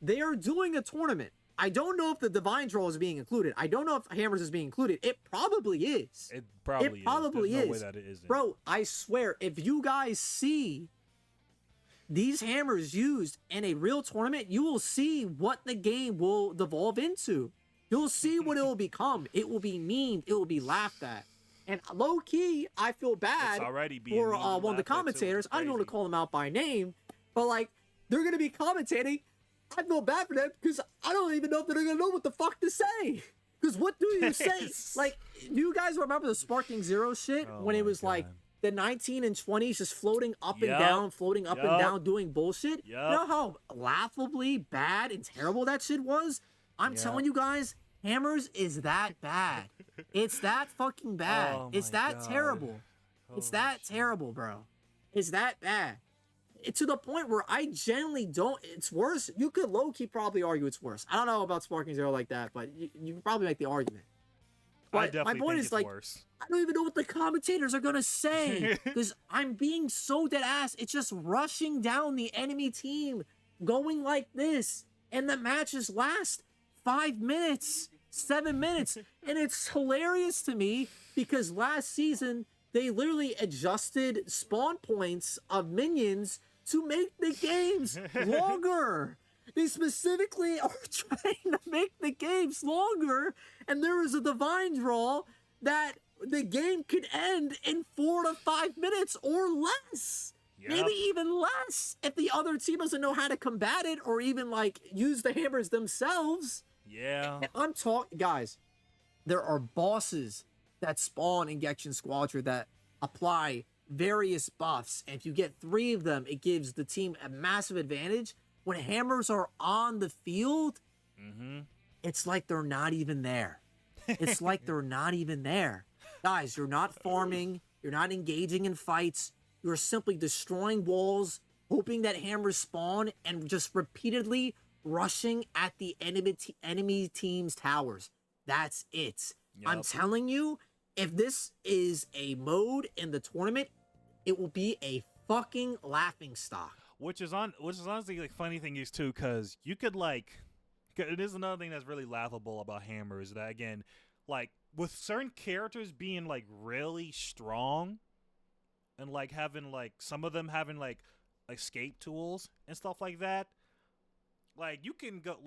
they are doing a tournament. I don't know if the Divine Draw is being included. I don't know if Hammers is being included. It probably is. It probably is. There's no way that it isn't. Bro, I swear, if you guys see these hammers used in a real tournament, you will see what the game will devolve into. You'll see what it will become. It will be memed. It will be laughed at. And low key, I feel bad for one of the commentators. I don't want to call them out by name, but like, they're gonna be commentating. I feel bad for them because I don't even know if they're gonna know what the fuck to say. Because what do you say? Like, do you guys remember the Sparking Zero shit when it was like the 19 and 20s just floating up and down, doing bullshit? You know how laughably bad and terrible that shit was? I'm telling you guys, Hammers is that bad. It's that fucking bad. It's that terrible. It's that terrible, bro. It's that bad. It's to the point where I genuinely don't. It's worse. You could low-key probably argue it's worse. I don't know about Sparking Zero like that, but you can probably make the argument. But my point is, like, worse. I don't even know what the commentators are gonna say because I'm being so dead ass. It's just rushing down the enemy team, going like this, and the matches last 5 minutes, 7 minutes, and it's hilarious to me because last season they literally adjusted spawn points of minions to make the games longer. They specifically are trying to make the games longer, and there is a Divine Draw that the game could end in 4 to 5 minutes or less. Yep. Maybe even less if the other team doesn't know how to combat it or even like use the hammers themselves. Yeah. And I'm talking, guys, there are bosses that spawn in Gekishin Squadra that apply various buffs, and if you get 3 of them, it gives the team a massive advantage. When hammers are on the field, it's like they're not even there. It's like they're not even there. Guys, you're not farming. You're not engaging in fights. You're simply destroying walls, hoping that hammers spawn, and just repeatedly rushing at the enemy team's towers. That's it. Yep. I'm telling you, if this is a mode in the tournament, it will be a fucking laughingstock. Which is honestly like funny thing is too, because you could like, it is another thing that's really laughable about hammers that again, like with certain characters being like really strong, and like having like some of them having like escape tools and stuff like that. Like you can go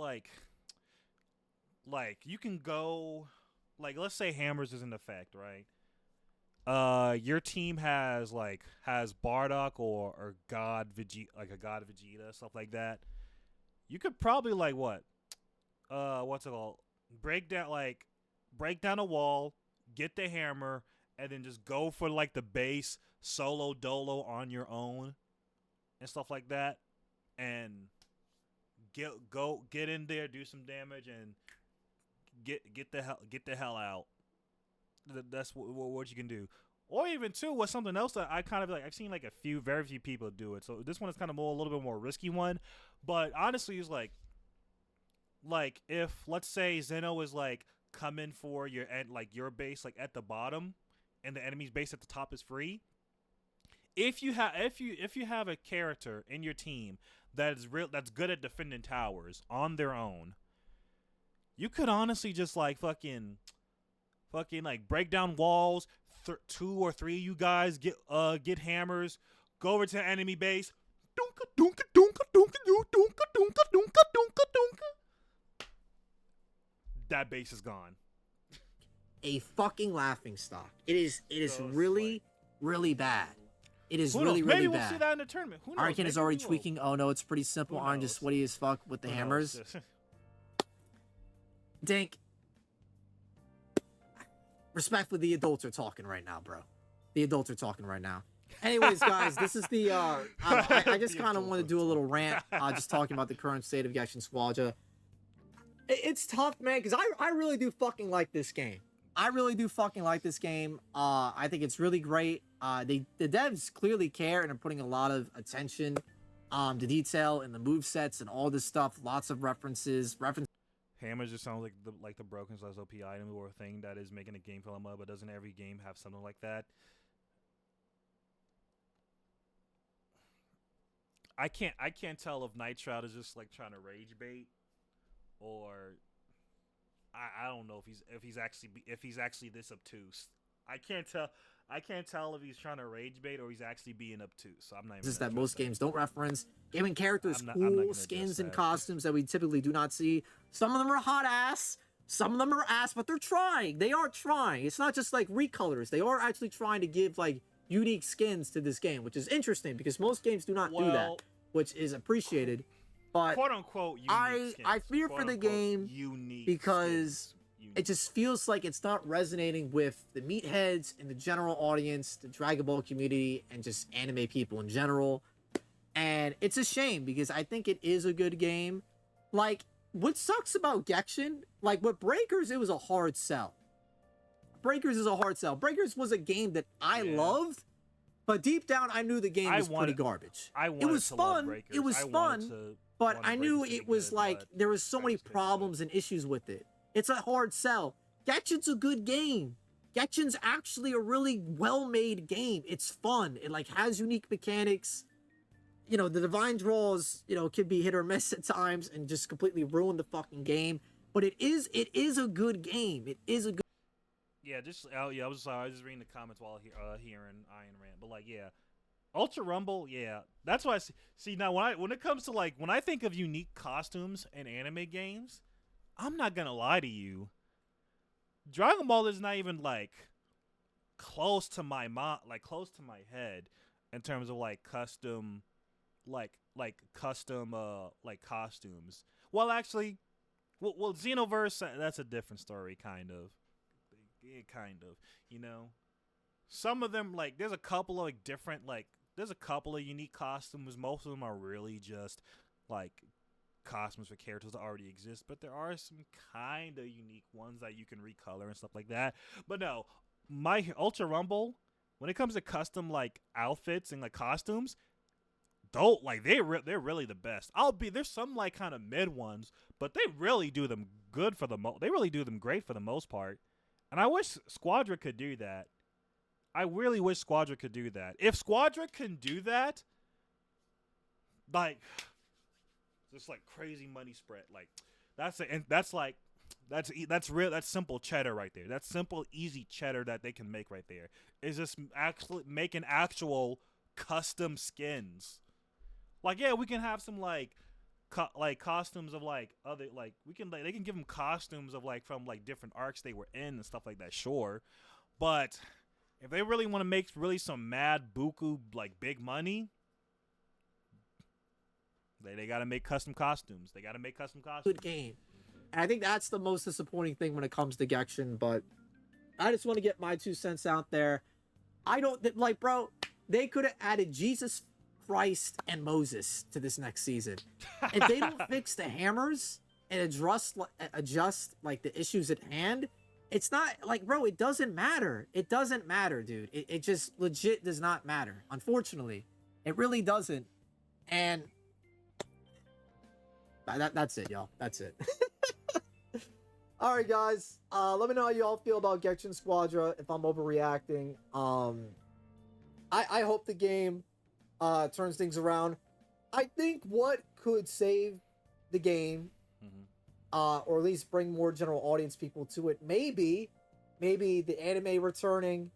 let's say hammers is in effect, right? Your team has Bardock or God Vegeta, like a God Vegeta, stuff like that. You could probably like what's it called? Break down a wall, get the hammer, and then just go for like the base solo dolo on your own and stuff like that, and get in there, do some damage, and get the hell out. That's what you can do. Or even too, what's something else that I kind of like, I've seen like very few people do it. So this one is kind of a little bit more risky one, but honestly, it's like if let's say Zeno is like coming for your base like at the bottom, and the enemy's base at the top is free. If you have a character in your team that's good at defending towers on their own, you could honestly just like fucking like break down walls. 2 or 3 of you guys get hammers, go over to the enemy base, dunka dunka dunka dunka dunka dunka dunka dunka dunka. That base is gone. A fucking laughingstock. It is really bad. It is Who really, knows? really Maybe we'll bad. see that in the tournament. Who knows? Arkin is Maybe already we will. tweaking. Oh no, it's pretty simple. Who Arn just knows? sweaty as fuck with the Who hammers. knows? Dink. Respectfully, the adults are talking right now, bro. The adults are talking right now. Anyways, guys, this is the I just kind of want to do a little rant, just talking about the current state of Gekishin Squadra. It's tough, man, because I really do fucking like this game. I really do fucking like this game. I think it's really great. The devs clearly care and are putting a lot of attention to detail in the movesets and all this stuff. Lots of references. Hammer just sounds like the broken / OP item or thing that is making a game feel but doesn't every game have something like that? I can't tell if Nitro is just like trying to rage bait, or I don't know if he's actually this obtuse. I can't tell if he's trying to rage bait or he's actually being obtuse. So I'm not even. This is that most games don't reference. Giving characters I'm not cool gonna skins address and that. costumes that we typically do not see. Some of them are hot ass. Some of them are ass, but they're trying. They are trying. It's not just like recolors. They are actually trying to give like unique skins to this game, which is interesting because most games do not do that, which is appreciated. But quote unquote unique I skins. fear for the game unique because skins. it just feels like it's not resonating with the meatheads and the general audience, the Dragon Ball community, and just anime people in general. And it's a shame because I think it is a good game. Like, what sucks about Gekishin, like with Breakers, it was a hard sell. Breakers is a hard sell. Breakers was a game that I loved, but deep down I knew the game was pretty garbage. It was fun. It was fun, but I knew it was like there was so many problems and issues with it. It's a hard sell. Gekishin's a good game. Gekishin's actually a really well-made game. It's fun. It like has unique mechanics. You know, the divine draws, you know, can be hit or miss at times and just completely ruin the fucking game. But it is a good game. It is a good. Yeah, I was sorry. I was just reading the comments while hearing Iron Rant, but like, yeah, Ultra Rumble, yeah, that's why I see now when it comes to like when I think of unique costumes in anime games, I'm not gonna lie to you. Dragon Ball is not even like close to my close to my head in terms of like custom, like custom costumes. Well, actually, well, Xenoverse, that's a different story, kind of. Yeah, kind of. You know, some of them like there's a couple of like different there's a couple of unique costumes. Most of them are really just like costumes for characters that already exist, but there are some kind of unique ones that you can recolor and stuff like that. But no, my Ultra Rumble, when it comes to custom like outfits and like costumes, don't like they're really the best. There's some like kind of mid ones, but they really do them good for they really do them great for the most part. And I wish Squadra could do that. I really wish Squadra could do that. If Squadra can do that, like just like crazy money spread, like that's simple cheddar right there. That's simple easy cheddar that they can make right there. Is just actually making actual custom skins. Like, yeah, we can have some like costumes of like other like they can give them costumes of like from like different arcs they were in and stuff like that, sure. But if they really want to make really some mad buku like big money, they got to make custom costumes. They got to make custom costumes. Good game. And I think that's the most disappointing thing when it comes to Gekishin, but I just want to get my 2 cents out there. I don't like, bro, they could have added Jesus Christ and Moses to this next season. If they don't fix the hammers and adjust like the issues at hand, it's not like, bro, it doesn't matter. It doesn't matter, dude. It just legit does not matter. Unfortunately, it really doesn't. And that's it, y'all. That's it. All right, guys. Let me know how you all feel about Gekishin Squadra. If I'm overreacting, I hope the game turns things around. I think what could save the game, or at least bring more general audience people to it, maybe the anime returning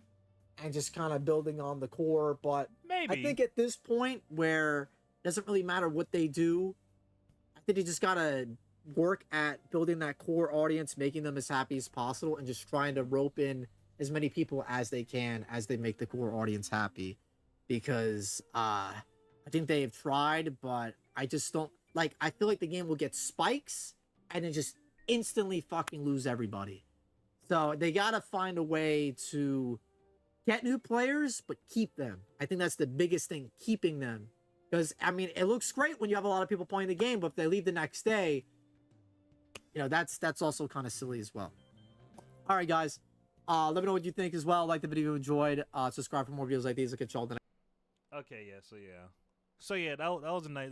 and just kind of building on the core. But maybe I think at this point where it doesn't really matter what they do, I think you just gotta work at building that core audience, making them as happy as possible, and just trying to rope in as many people as they can as they make the core audience happy. because I think they've tried, but I just don't like. I feel like the game will get spikes and then just instantly fucking lose everybody. So they gotta find a way to get new players, but keep them. I think that's the biggest thing, keeping them. Because I mean, it looks great when you have a lot of people playing the game, but if they leave the next day, that's also kind of silly as well. All right, guys. Let me know what you think as well. Like the video if you enjoyed. Subscribe for more videos like these. I'll catch y'all the next. Okay, yeah. That was a nice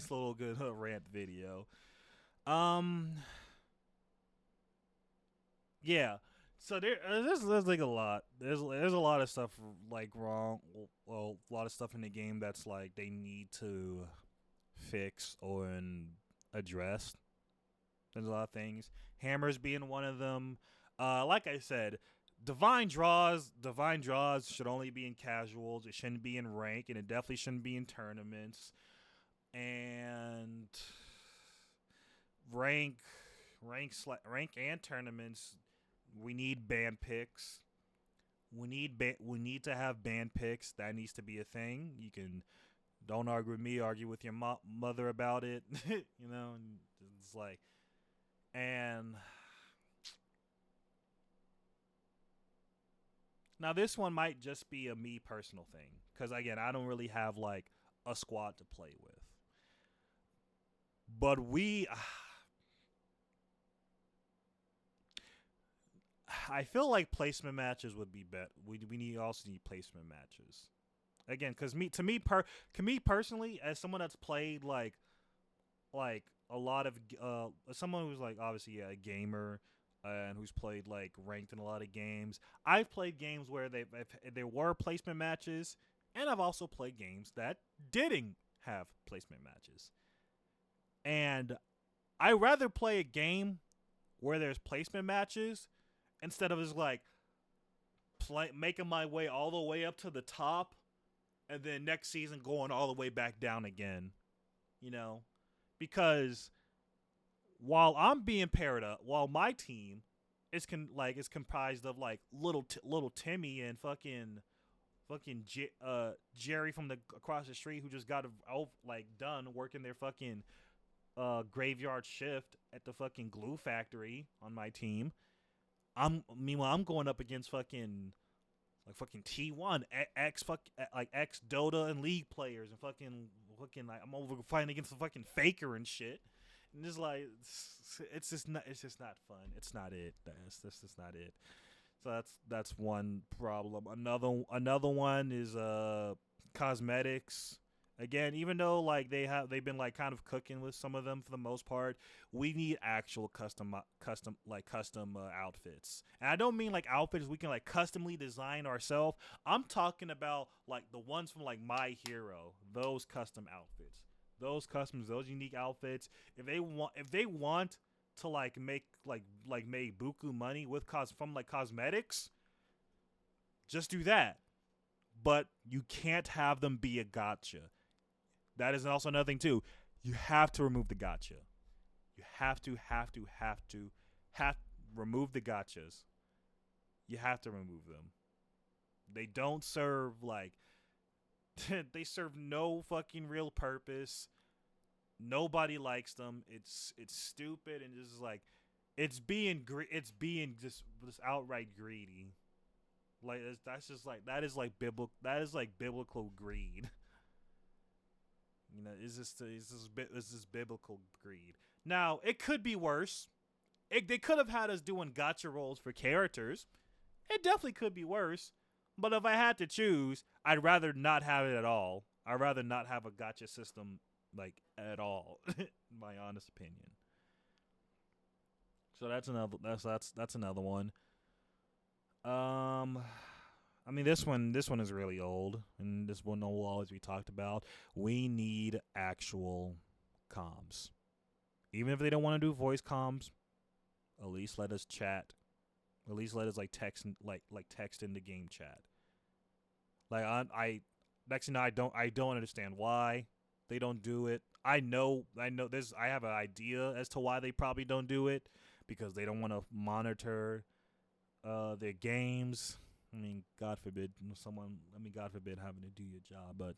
little good rant video. Yeah. So there's like a lot. There's a lot of stuff like wrong. Well, a lot of stuff in the game that's like they need to fix or address. There's a lot of things. Hammers being one of them. Like I said, divine draws should only be in casuals. It shouldn't be in rank, and it definitely shouldn't be in tournaments. And rank and tournaments, we need band picks. We need to have band picks. That needs to be a thing. You can don't argue with me, argue with your mother about it. You know, it's like, and now this one might just be a me personal thing because again, I don't really have like a squad to play with. But I feel like placement matches would be better. We also need placement matches. Again, because me personally, as someone that's played like a lot of someone who's like obviously a gamer and who's played like ranked in a lot of games. I've played games where there were placement matches, and I've also played games that didn't have placement matches. And I rather play a game where there's placement matches instead of just like making my way all the way up to the top and then next season going all the way back down again. You know, because while I'm being paired up, while my team is comprised of like little Timmy and fucking Jerry from across the street who just got done working their fucking graveyard shift at the fucking glue factory on my team. Meanwhile I'm going up against fucking T1 X Dota and League players and fucking like I'm over fighting against the fucking Faker and shit. And it's like it's just not fun. It's not it. That's just not it. So that's one problem. Another one is cosmetics. Again, even though like they've been like kind of cooking with some of them for the most part, we need actual custom outfits. And I don't mean like outfits we can like customly design ourselves. I'm talking about like the ones from like My Hero, those custom outfits, those unique outfits. If they want to like make buku money with from cosmetics, just do that. But you can't have them be a gotcha. That is also another thing too. You have to remove the gotcha. You have to remove the gotchas. You have to remove them. They don't serve they serve no fucking real purpose. Nobody likes them. It's stupid and just like it's being just outright greedy. Like that is biblical greed. You know, it's just biblical greed. Now it could be worse. They could have had us doing gotcha rolls for characters. It definitely could be worse. But if I had to choose, I'd rather not have it at all. I'd rather not have a gotcha system like at all. In my honest opinion. So that's another one. I mean, this one is really old, and this one will always be talked about. We need actual comms, even if they don't want to do voice comms. At least let us chat. At least let us like text in the game chat. Like I don't understand why they don't do it. I know this. I have an idea as to why they probably don't do it because they don't want to monitor their games. I mean, God forbid someone. I mean, God forbid having to do your job, but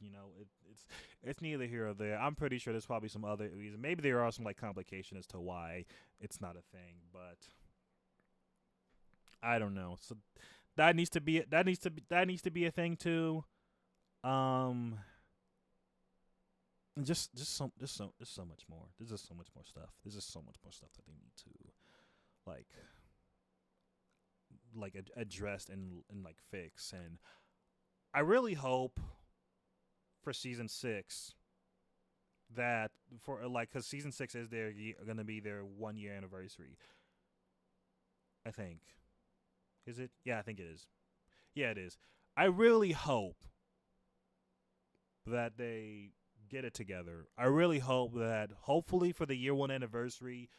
it's neither here or there. I'm pretty sure there's probably some other reason. Maybe there are some like complications as to why it's not a thing, but I don't know. So that needs to be a thing too. Um, and just so much more. There's just so much more stuff. There's just so much more stuff that they need to like addressed and like fix. And I really hope for season 6 that for like because season 6 is gonna be their 1 year anniversary. I think. Is it? Yeah, I think it is. Yeah, it is. I really hope that they get it together. I really hope that hopefully for the year 1 anniversary,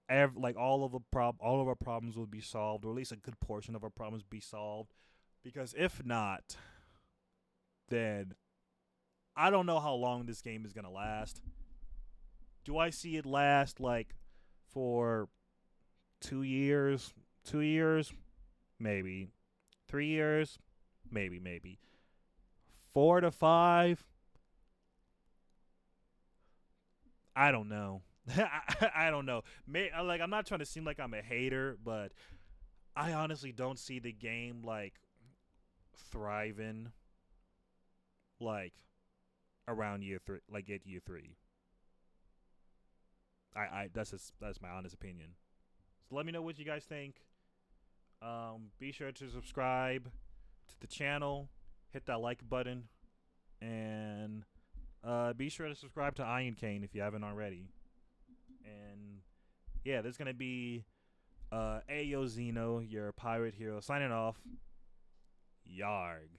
like all of our problems will be solved, or at least a good portion of our problems be solved. Because if not, then I don't know how long this game is gonna last. Do I see it last like for 2 years? 2 years? Maybe. 3 years? Maybe. 4 to 5? I don't know. I don't know. I'm not trying to seem like I'm a hater, but I honestly don't see the game like thriving like around year 3, like at year 3. That's my honest opinion. So let me know what you guys think. Be sure to subscribe to the channel, hit that like button, and be sure to subscribe to Iron Cane if you haven't already. And yeah, there's gonna be Ayo Zeno, your pirate hero, signing off. Yarg.